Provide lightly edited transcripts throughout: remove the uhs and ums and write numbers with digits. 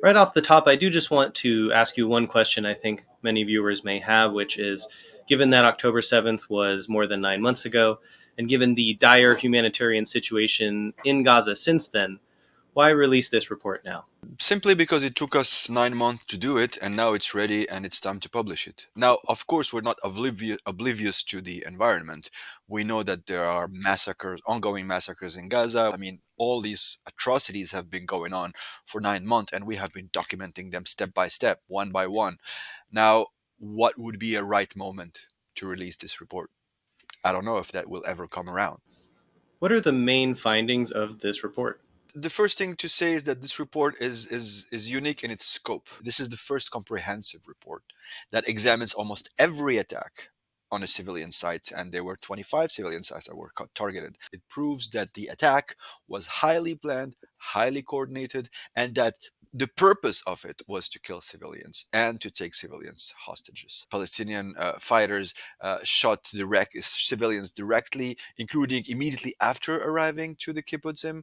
Right off the top, I do just want to ask you one question I think many viewers may have, which is given that October 7th was more than 9 months ago, and given the dire humanitarian situation in Gaza since then, why release this report now? Simply because it took us 9 months to do it, and now it's ready and it's time to publish it. Now, of course, we're not oblivious to the environment. We know that there are massacres, ongoing massacres in Gaza. I mean, all these atrocities have been going on for 9 months, and we have been documenting them step by step, one by one. Now, what would be a right moment to release this report? I don't know if that will ever come around. What are the main findings of this report? The first thing to say is that this report is unique in its scope. This is the first comprehensive report that examines almost every attack on a civilian site, and there were 25 civilian sites that were targeted. It proves that the attack was highly planned, highly coordinated, and that the purpose of it was to kill civilians and to take civilians hostages. Palestinian fighters shot civilians directly, including immediately after arriving to the kibbutzim,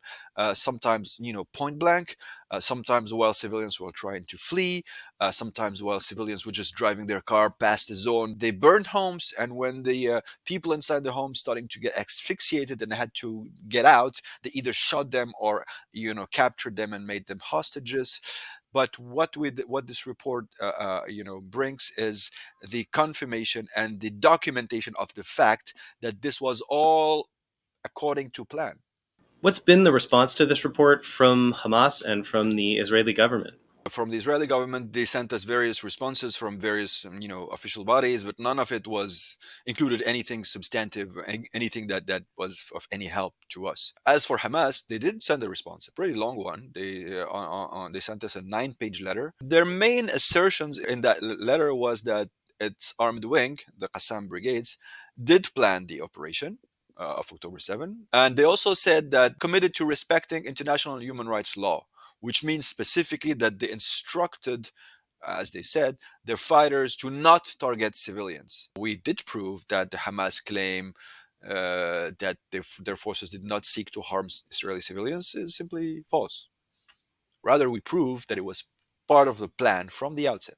sometimes point blank, sometimes while civilians were trying to flee, sometimes while civilians were just driving their car past the zone. They burned homes, and when the people inside the home starting to get asphyxiated and had to get out, they either shot them or captured them and made them hostages. But what this report brings is the confirmation and the documentation of the fact that this was all according to plan. What's been the response to this report from Hamas and from the Israeli government? From the Israeli government, they sent us various responses from various, official bodies, but none of it was included anything substantive, anything that was of any help to us. As for Hamas, they did send a response, a pretty long one. They sent us a 9-page letter. Their main assertions in that letter was that its armed wing, the Qassam brigades, did plan the operation. Of October 7. And they also said that committed to respecting international human rights law, which means specifically that they instructed, as they said, their fighters to not target civilians. We did prove that the Hamas claim that their forces did not seek to harm Israeli civilians is simply false. Rather, we proved that it was part of the plan from the outset.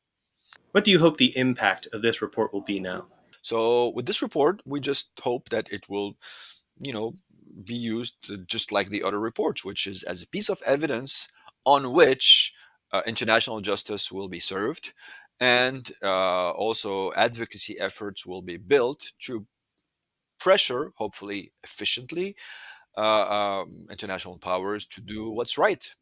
What do you hope the impact of this report will be now? So, with this report, we just hope that it will, you know, be used just like the other reports, which is as a piece of evidence on which international justice will be served, and also advocacy efforts will be built to pressure, hopefully efficiently, international powers to do what's right